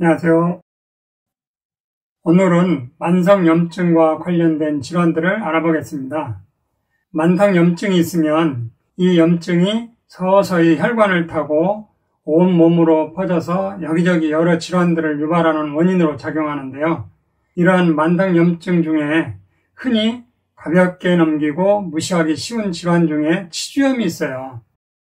안녕하세요. 오늘은 만성염증과 관련된 질환들을 알아보겠습니다. 만성염증이 있으면 이 염증이 서서히 혈관을 타고 온몸으로 퍼져서 여기저기 여러 질환들을 유발하는 원인으로 작용하는데요. 이러한 만성염증 중에 흔히 가볍게 넘기고 무시하기 쉬운 질환 중에 치주염이 있어요.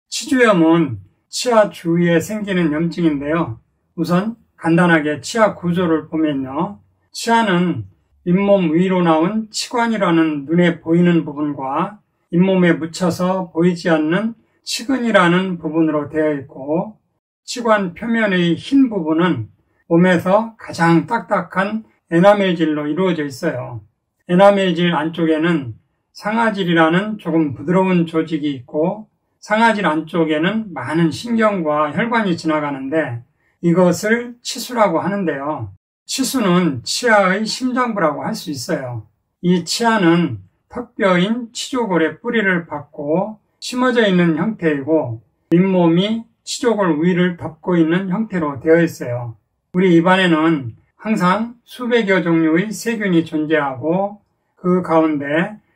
치주염은 치아 주위에 생기는 염증인데요. 우선 간단하게 치아 구조를 보면요. 치아는 잇몸 위로 나온 치관이라는 눈에 보이는 부분과 잇몸에 묻혀서 보이지 않는 치근이라는 부분으로 되어 있고, 치관 표면의 흰 부분은 몸에서 가장 딱딱한 에나멜질로 이루어져 있어요. 에나멜질 안쪽에는 상아질이라는 조금 부드러운 조직이 있고, 상아질 안쪽에는 많은 신경과 혈관이 지나가는데 이것을 치수라고 하는데요. 치수는 치아의 심장부라고 할 수 있어요. 이 치아는 턱뼈인 치조골의 뿌리를 받고 심어져 있는 형태이고, 잇몸이 치조골 위를 덮고 있는 형태로 되어 있어요. 우리 입안에는 항상 수백여 종류의 세균이 존재하고, 그 가운데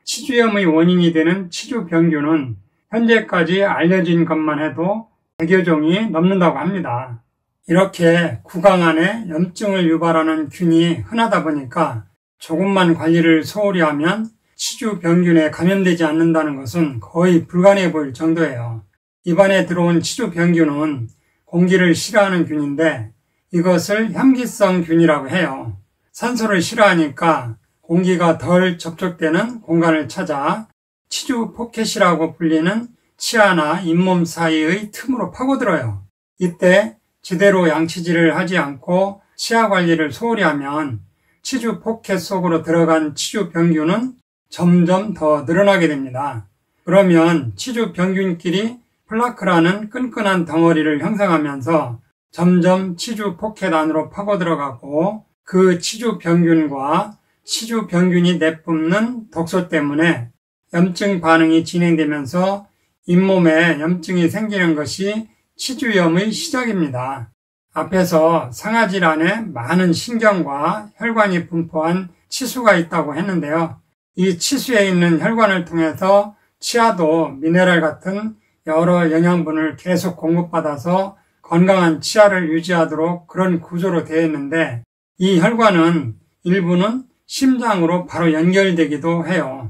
치주염의 원인이 되는 치주병균은 현재까지 알려진 것만 해도 100여 종이 넘는다고 합니다. 이렇게 구강 안에 염증을 유발하는 균이 흔하다 보니까 조금만 관리를 소홀히 하면 치주병균에 감염되지 않는다는 것은 거의 불가능해 보일 정도예요. 입안에 들어온 치주병균은 공기를 싫어하는 균인데 이것을 향기성 균이라고 해요. 산소를 싫어하니까 공기가 덜 접촉되는 공간을 찾아 치주 포켓이라고 불리는 치아나 잇몸 사이의 틈으로 파고들어요. 이때 제대로 양치질을 하지 않고 치아 관리를 소홀히 하면 치주 포켓 속으로 들어간 치주 병균은 점점 더 늘어나게 됩니다. 그러면 치주 병균끼리 플라크라는 끈끈한 덩어리를 형성하면서 점점 치주 포켓 안으로 파고 들어가고, 그 치주 병균과 치주 병균이 내뿜는 독소 때문에 염증 반응이 진행되면서 잇몸에 염증이 생기는 것이 치주염의 시작입니다. 앞에서 상아질 안에 많은 신경과 혈관이 분포한 치수가 있다고 했는데요. 이 치수에 있는 혈관을 통해서 치아도 미네랄 같은 여러 영양분을 계속 공급받아서 건강한 치아를 유지하도록 그런 구조로 되어 있는데, 이 혈관은 일부는 심장으로 바로 연결되기도 해요.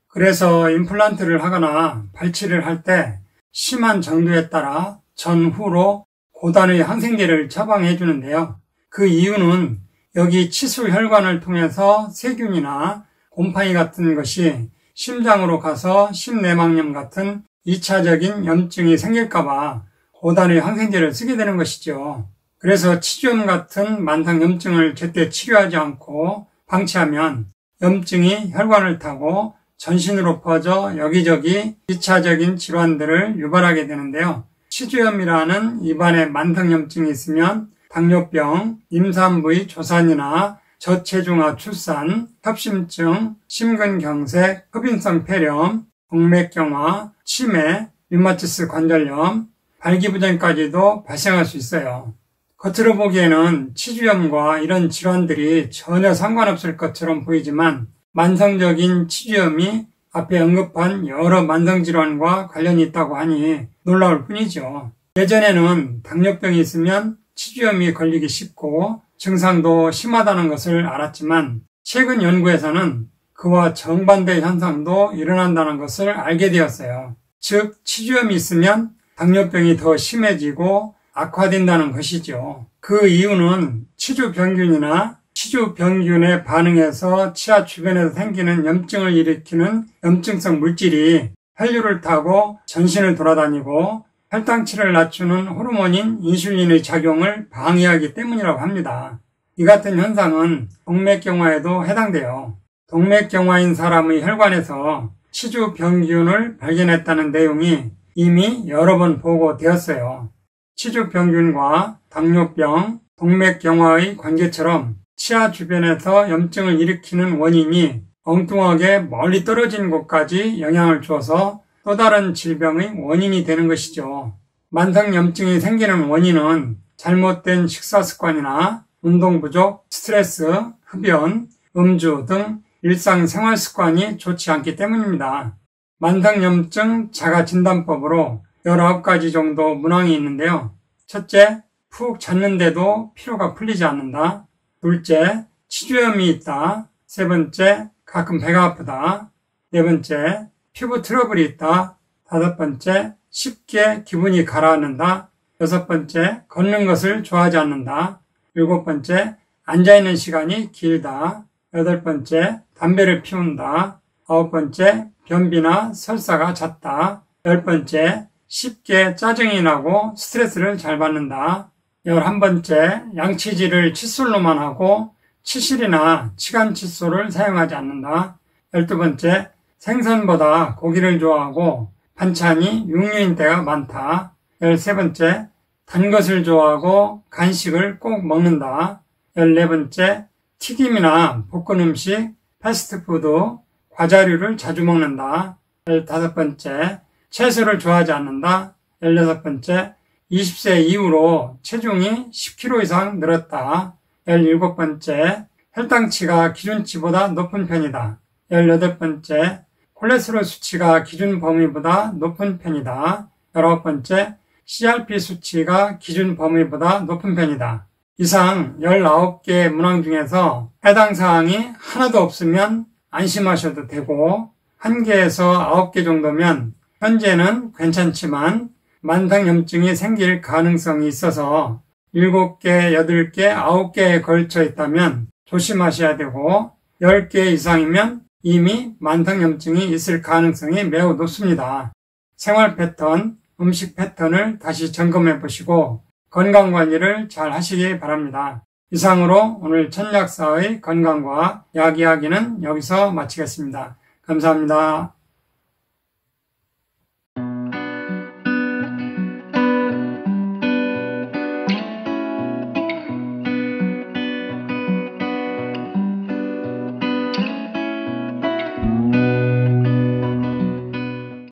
그래서 임플란트를 하거나 발치를 할 때 심한 정도에 따라 전후로 고단의 항생제를 처방해 주는데요. 그 이유는 여기 치수 혈관을 통해서 세균이나 곰팡이 같은 것이 심장으로 가서 심내막염 같은 2차적인 염증이 생길까봐 고단의 항생제를 쓰게 되는 것이죠. 그래서 치주염 같은 만성염증을 제때 치료하지 않고 방치하면 염증이 혈관을 타고 전신으로 퍼져 여기저기 2차적인 질환들을 유발하게 되는데요. 치주염이라는 입안에 만성염증이 있으면 당뇨병, 임산부의 조산이나 저체중아 출산, 협심증, 심근경색, 흡인성 폐렴, 동맥경화, 치매, 류마티스 관절염, 발기부전까지도 발생할 수 있어요. 겉으로 보기에는 치주염과 이런 질환들이 전혀 상관없을 것처럼 보이지만 만성적인 치주염이 앞에 언급한 여러 만성질환과 관련이 있다고 하니 놀라울 뿐이죠. 예전에는 당뇨병이 있으면 치주염이 걸리기 쉽고 증상도 심하다는 것을 알았지만, 최근 연구에서는 그와 정반대 현상도 일어난다는 것을 알게 되었어요. 즉, 치주염이 있으면 당뇨병이 더 심해지고 악화된다는 것이죠. 그 이유는 치주병균이나 치주병균에 반응해서 치아 주변에서 생기는 염증을 일으키는 염증성 물질이 혈류를 타고 전신을 돌아다니고 혈당치를 낮추는 호르몬인 인슐린의 작용을 방해하기 때문이라고 합니다. 이 같은 현상은 동맥경화에도 해당돼요. 동맥경화인 사람의 혈관에서 치주병균을 발견했다는 내용이 이미 여러 번 보고되었어요. 치주병균과 당뇨병, 동맥경화의 관계처럼 치아 주변에서 염증을 일으키는 원인이 엉뚱하게 멀리 떨어진 곳까지 영향을 줘서 또 다른 질병의 원인이 되는 것이죠. 만성염증이 생기는 원인은 잘못된 식사 습관이나 운동 부족, 스트레스, 흡연, 음주 등 일상생활 습관이 좋지 않기 때문입니다. 만성염증 자가진단법으로 19가지 정도 문항이 있는데요. 첫째, 푹 잤는데도 피로가 풀리지 않는다. 둘째, 치주염이 있다. 세 번째, 가끔 배가 아프다. 네 번째, 피부 트러블이 있다. 다섯 번째, 쉽게 기분이 가라앉는다. 여섯 번째, 걷는 것을 좋아하지 않는다. 일곱 번째, 앉아있는 시간이 길다. 여덟 번째, 담배를 피운다. 아홉 번째, 변비나 설사가 잦다. 열 번째, 쉽게 짜증이 나고 스트레스를 잘 받는다. 11번째, 양치질을 칫솔로만 하고 치실이나 치간 칫솔을 사용하지 않는다. 12번째, 생선보다 고기를 좋아하고 반찬이 육류인 때가 많다. 13번째, 단 것을 좋아하고 간식을 꼭 먹는다. 14번째, 튀김이나 볶은 음식, 패스트푸드, 과자류를 자주 먹는다. 15번째, 채소를 좋아하지 않는다. 16번째, 20세 이후로 체중이 10kg 이상 늘었다. 17번째, 혈당치가 기준치보다 높은 편이다. 18번째, 콜레스테롤 수치가 기준 범위보다 높은 편이다. 19번째, CRP 수치가 기준 범위보다 높은 편이다. 이상 19개의 문항 중에서 해당 사항이 하나도 없으면 안심하셔도 되고 1개에서 9개 정도면 현재는 괜찮지만 만성염증이 생길 가능성이 있어서 7개, 8개, 9개에 걸쳐 있다면 조심하셔야 되고 10개 이상이면 이미 만성염증이 있을 가능성이 매우 높습니다. 생활 패턴, 음식 패턴을 다시 점검해 보시고 건강관리를 잘 하시기 바랍니다. 이상으로 오늘 천약사의 건강과 약 이야기는 여기서 마치겠습니다. 감사합니다.